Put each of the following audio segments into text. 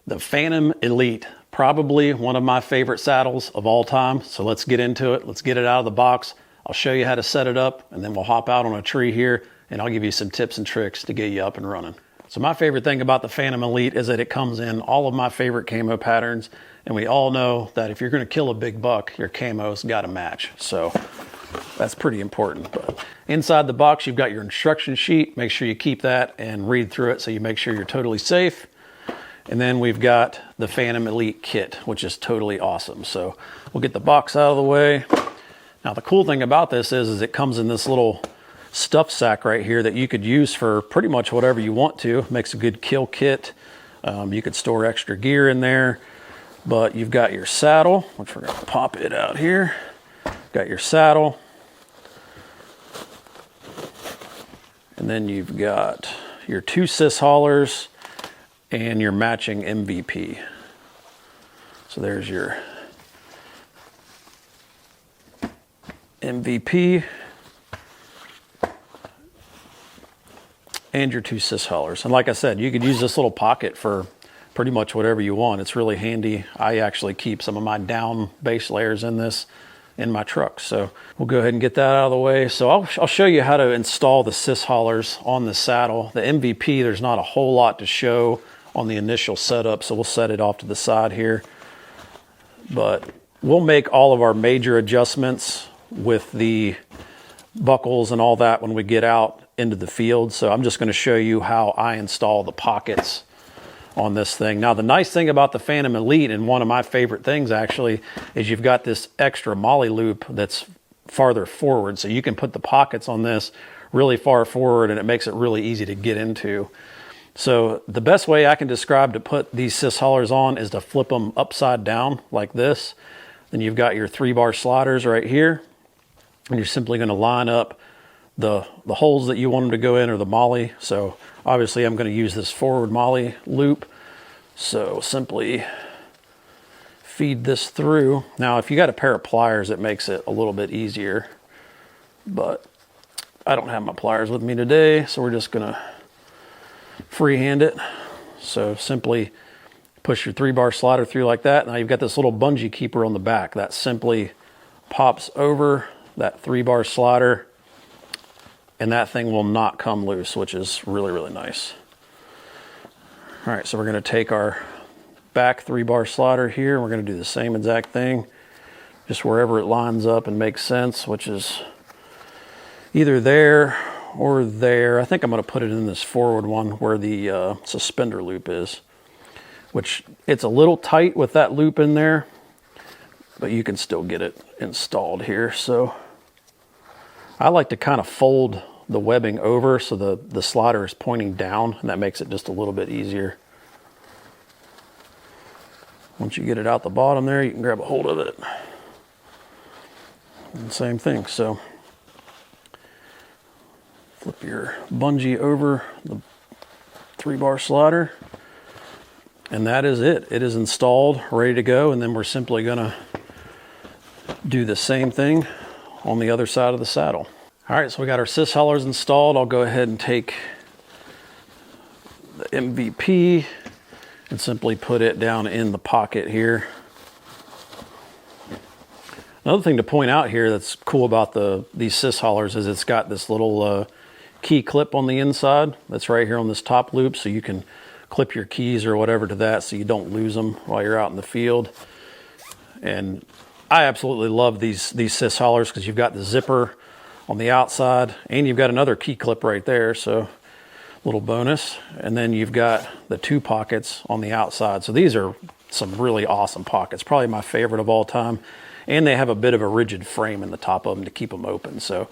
The Phantom Elite, probably one of my favorite saddles of all time. So let's get into it. Let's get it out of the box. I'll show you how to set it up, and then we'll hop out on a tree here and I'll give you some tips and tricks to get you up and running. So my favorite thing about the Phantom Elite is that it comes in all of my favorite camo patterns. And we all know that if you're gonna kill a big buck, your camo's gotta match. So that's pretty important. But inside the box, you've got your instruction sheet. Make sure you keep that and read through it so you make sure you're totally safe. And then we've got the Phantom Elite kit, which is totally awesome. So we'll get the box out of the way. Now the cool thing about this is it comes in this little stuff sack right here that you could use for pretty much whatever you want to. Makes a good kill kit. You could store extra gear in there. But you've got your saddle, which we're gonna pop it out here. Got your saddle. And then you've got your 2 cis haulers and your matching MVP. So there's your MVP and your 2 cis haulers. And like I said, you could use this little pocket for pretty much whatever you want. It's really handy. I actually keep some of my down base layers in this in my truck. So we'll go ahead and get that out of the way. So I'll show you how to install the cis haulers on the saddle. The MVP, there's not a whole lot to show on the initial setup, so we'll set it off to the side here. But we'll make all of our major adjustments with the buckles and all that when we get out into the field. So I'm just going to show you how I install the pockets on this thing. Now the nice thing about the Phantom Elite, and one of my favorite things actually, is you've got this extra molly loop that's farther forward. So you can put the pockets on this really far forward and it makes it really easy to get into. So the best way I can describe to put these cis haulers on is to flip them upside down like this. Then you've got your 3-bar sliders right here. And you're simply going to line up the holes that you want them to go in, or the molly. So obviously I'm going to use this forward molly loop. So simply feed this through. Now if you got a pair of pliers, it makes it a little bit easier, but I don't have my pliers with me today, so we're just going to freehand it. So simply push your 3-bar slider through like that. Now you've got this little bungee keeper on the back that simply pops over that 3-bar slider, and that thing will not come loose, which is really, really nice. All right, so we're going to take our back 3-bar slider here. We're going to do the same exact thing, just wherever it lines up and makes sense, which is either there or there. I think I'm going to put it in this forward one where the suspender loop is, which it's a little tight with that loop in there, but you can still get it installed here. So I like to kind of fold the webbing over so the slider is pointing down, and that makes it just a little bit easier. Once you get it out the bottom there, you can grab a hold of it. And same thing. So flip your bungee over the 3-bar slider, and that is it. It is installed, ready to go, and then we're simply going to do the same thing on the other side of the saddle. All right, so we got our cis haulers installed. I'll go ahead and take the MVP and simply put it down in the pocket here. Another thing to point out here that's cool about these cis haulers is it's got this little key clip on the inside that's right here on this top loop, so you can clip your keys or whatever to that so you don't lose them while you're out in the field. And I absolutely love these cis haulers because you've got the zipper on the outside and you've got another key clip right there, so little bonus. And then you've got the 2 pockets on the outside. So these are some really awesome pockets, probably my favorite of all time. And they have a bit of a rigid frame in the top of them to keep them open. So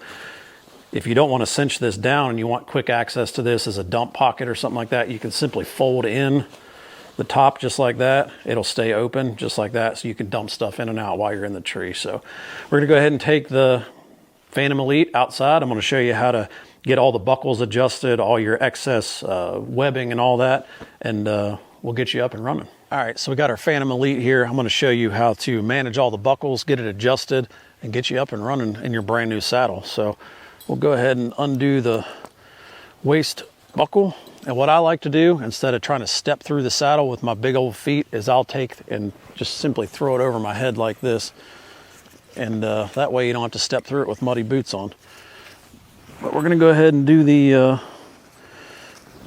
if you don't want to cinch this down and you want quick access to this as a dump pocket or something like that, you can simply fold in the top just like that. It'll stay open just like that, so you can dump stuff in and out while you're in the tree. So we're gonna go ahead and take the Phantom Elite outside. I'm gonna show you how to get all the buckles adjusted, all your excess webbing and all that, and we'll get you up and running. All right, so we got our Phantom Elite here. I'm gonna show you how to manage all the buckles, get it adjusted, and get you up and running in your brand new saddle. So we'll go ahead and undo the waist buckle And what I like to do, instead of trying to step through the saddle with my big old feet, is I'll take and just simply throw it over my head like this. And that way you don't have to step through it with muddy boots on. But we're gonna go ahead and do the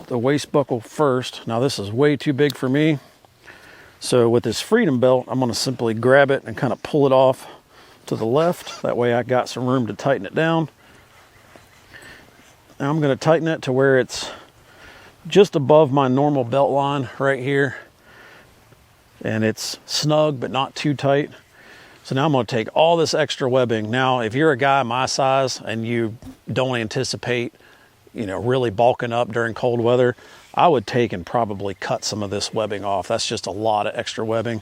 waist buckle first. Now this is way too big for me. So with this Freedom belt, I'm gonna simply grab it and kind of pull it off to the left. That way I got some room to tighten it down. Now I'm gonna tighten it to where it's just above my normal belt line right here. And it's snug, but not too tight. So now I'm gonna take all this extra webbing. Now, if you're a guy my size and you don't anticipate, really bulking up during cold weather, I would take and probably cut some of this webbing off. That's just a lot of extra webbing.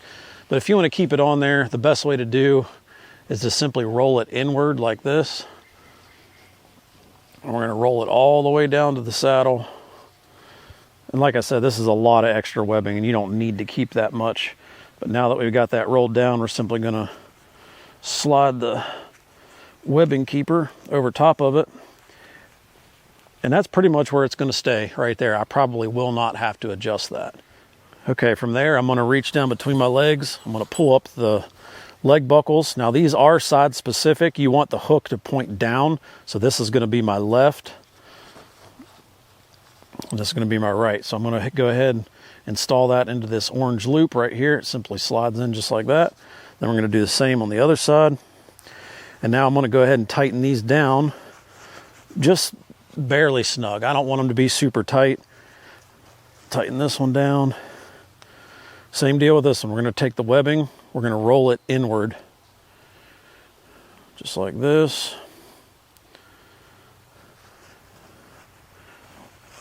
But if you wanna keep it on there, the best way to do is to simply roll it inward like this. And we're gonna roll it all the way down to the saddle. And like I said, this is a lot of extra webbing and you don't need to keep that much. But now that we've got that rolled down, we're simply gonna slide the webbing keeper over top of it. And that's pretty much where it's gonna stay right there. I probably will not have to adjust that. Okay, from there, I'm gonna reach down between my legs. I'm gonna pull up the leg buckles. Now these are side specific. You want the hook to point down. So this is gonna be my left. And this is going to be my right. So I'm going to go ahead and install that into this orange loop right here. It simply slides in just like that. Then we're going to do the same on the other side. And now I'm going to go ahead and tighten these down just barely snug. I don't want them to be super tight. Tighten this one down. Same deal with this one. We're going to take the webbing. We're going to roll it inward. Just like this.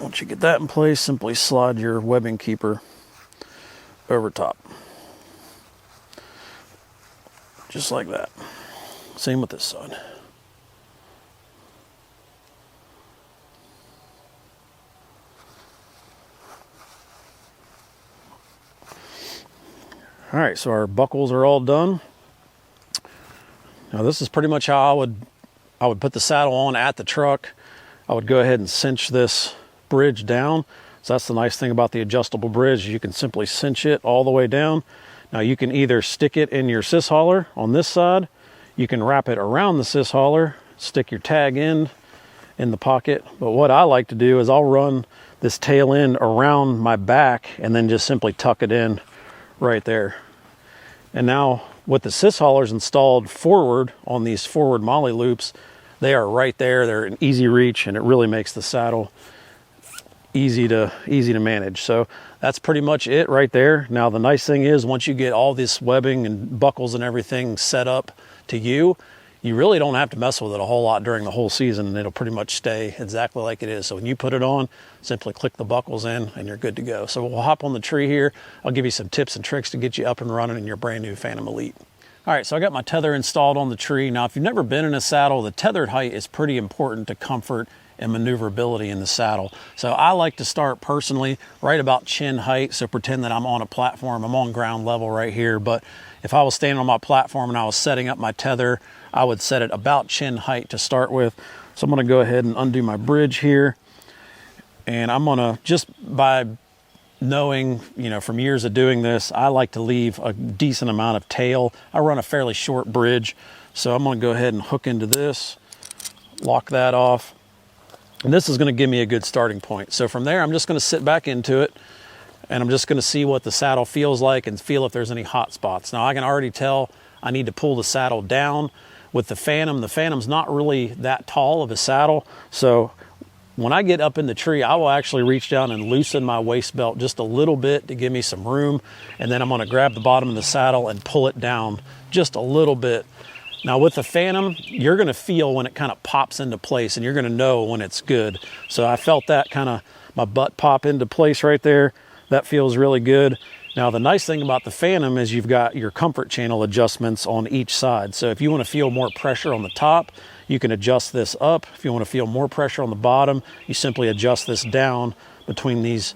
Once you get that in place, simply slide your webbing keeper over top. Just like that. Same with this side. All right, so our buckles are all done. Now this is pretty much how I would put the saddle on at the truck. I would go ahead and cinch this bridge down. So that's the nice thing about the adjustable bridge. You can simply cinch it all the way down. Now you can either stick it in your sys hauler on this side, you can wrap it around the sys hauler, stick your tag in the pocket. But what I like to do is I'll run this tail end around my back and then just simply tuck it in right there. And now with the sys haulers installed forward on these forward molly loops, they are right there. They're an easy reach and it really makes the saddle easy to manage. So that's pretty much it right there. Now the nice thing is once you get all this webbing and buckles and everything set up to you really don't have to mess with it a whole lot during the whole season, and it'll pretty much stay exactly like it is. So when you put it on, simply click the buckles in and you're good to go. So we'll hop on the tree here. I'll give you some tips and tricks to get you up and running in your brand new Phantom Elite. All right, so I got my tether installed on the tree. Now, if you've never been in a saddle, the tethered height is pretty important to comfort and maneuverability in the saddle. So I like to start personally right about chin height. So pretend that I'm on a platform. I'm on ground level right here. But if I was standing on my platform and I was setting up my tether, I would set it about chin height to start with. So I'm gonna go ahead and undo my bridge here. And I'm gonna, just by knowing, from years of doing this, I like to leave a decent amount of tail. I run a fairly short bridge. So I'm gonna go ahead and hook into this, lock that off. And this is gonna give me a good starting point. So from there, I'm just gonna sit back into it and I'm just gonna see what the saddle feels like and feel if there's any hot spots. Now I can already tell I need to pull the saddle down. With the Phantom's not really that tall of a saddle. So when I get up in the tree, I will actually reach down and loosen my waist belt just a little bit to give me some room. And then I'm gonna grab the bottom of the saddle and pull it down just a little bit. Now with the Phantom, you're gonna feel when it kind of pops into place and you're gonna know when it's good. So I felt that kind of, my butt pop into place right there. That feels really good. Now the nice thing about the Phantom is you've got your comfort channel adjustments on each side. So if you wanna feel more pressure on the top, you can adjust this up. If you wanna feel more pressure on the bottom, you simply adjust this down between these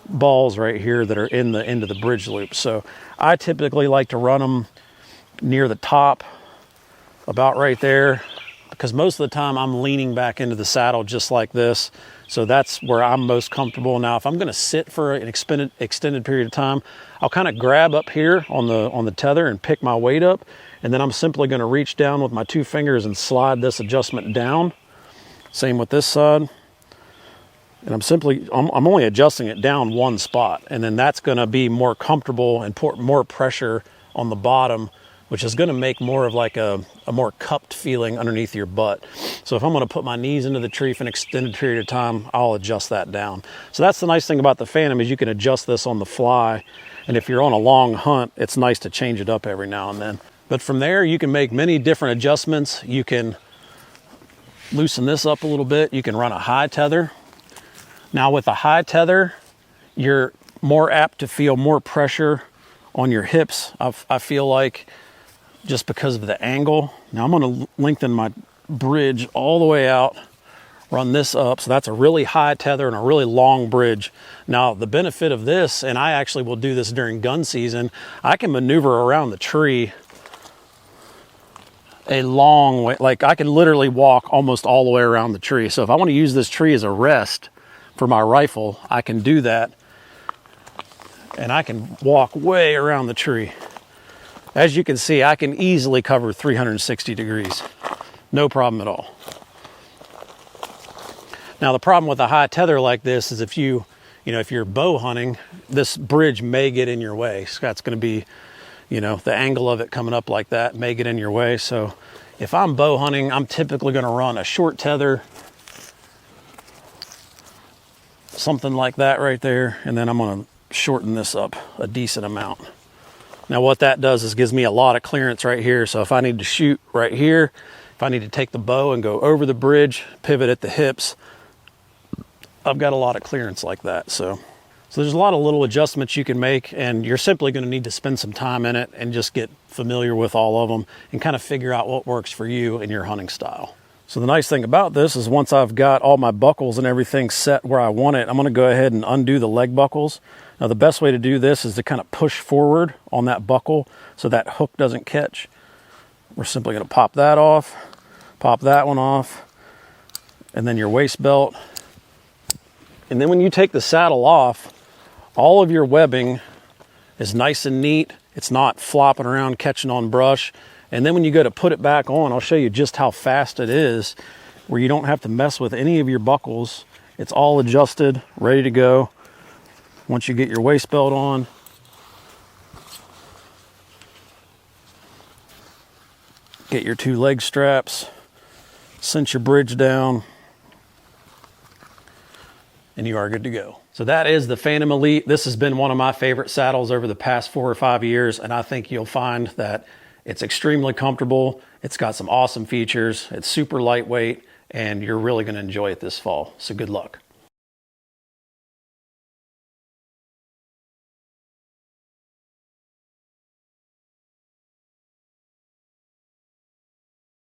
balls right here that are in the end of the bridge loop. So I typically like to run them near the top, about right there, because most of the time I'm leaning back into the saddle just like this. So that's where I'm most comfortable. Now, if I'm going to sit for an extended period of time, I'll kind of grab up here on the tether and pick my weight up. And then I'm simply going to reach down with my 2 fingers and slide this adjustment down. Same with this side. And I'm only adjusting it down 1 spot. And then that's going to be more comfortable and put more pressure on the bottom, which is going to make more of like a more cupped feeling underneath your butt. So if I'm going to put my knees into the tree for an extended period of time, I'll adjust that down. So that's the nice thing about the Phantom, is you can adjust this on the fly. And if you're on a long hunt, it's nice to change it up every now and then. But from there, you can make many different adjustments. You can loosen this up a little bit. You can run a high tether. Now with a high tether, you're more apt to feel more pressure on your hips, I feel like, just because of the angle. Now I'm going to lengthen my bridge all the way out, run this up. So that's a really high tether and a really long bridge. Now the benefit of this, and I actually will do this during gun season, I can maneuver around the tree a long way. Like I can literally walk almost all the way around the tree. So if I want to use this tree as a rest for my rifle, I can do that. And I can walk way around the tree. As you can see, I can easily cover 360 degrees. No problem at all. Now the problem with a high tether like this is if if you're bow hunting, this bridge may get in your way. So that's going to be, the angle of it coming up like that may get in your way. So if I'm bow hunting, I'm typically going to run a short tether, something like that right there. And then I'm going to shorten this up a decent amount. Now what that does is gives me a lot of clearance right here. So if I need to shoot right here, if I need to take the bow and go over the bridge, pivot at the hips, I've got a lot of clearance like that. So there's a lot of little adjustments you can make, and you're simply going to need to spend some time in it and just get familiar with all of them and kind of figure out what works for you and your hunting style. So the nice thing about this is once I've got all my buckles and everything set where I want it, I'm going to go ahead and undo the leg buckles. Now the best way to do this is to kind of push forward on that buckle so that hook doesn't catch. We're simply going to pop that off, pop that one off, and then your waist belt. And then when you take the saddle off, all of your webbing is nice and neat. It's not flopping around catching on brush. And then when you go to put it back on, I'll show you just how fast it is, where you don't have to mess with any of your buckles. It's all adjusted, ready to go. Once you get your waist belt on, get your 2 leg straps, cinch your bridge down, and you are good to go. So that is the Phantom Elite. This has been one of my favorite saddles over the past 4 or 5 years, and I think you'll find that it's extremely comfortable. It's got some awesome features. It's super lightweight, and you're really going to enjoy it this fall. So good luck.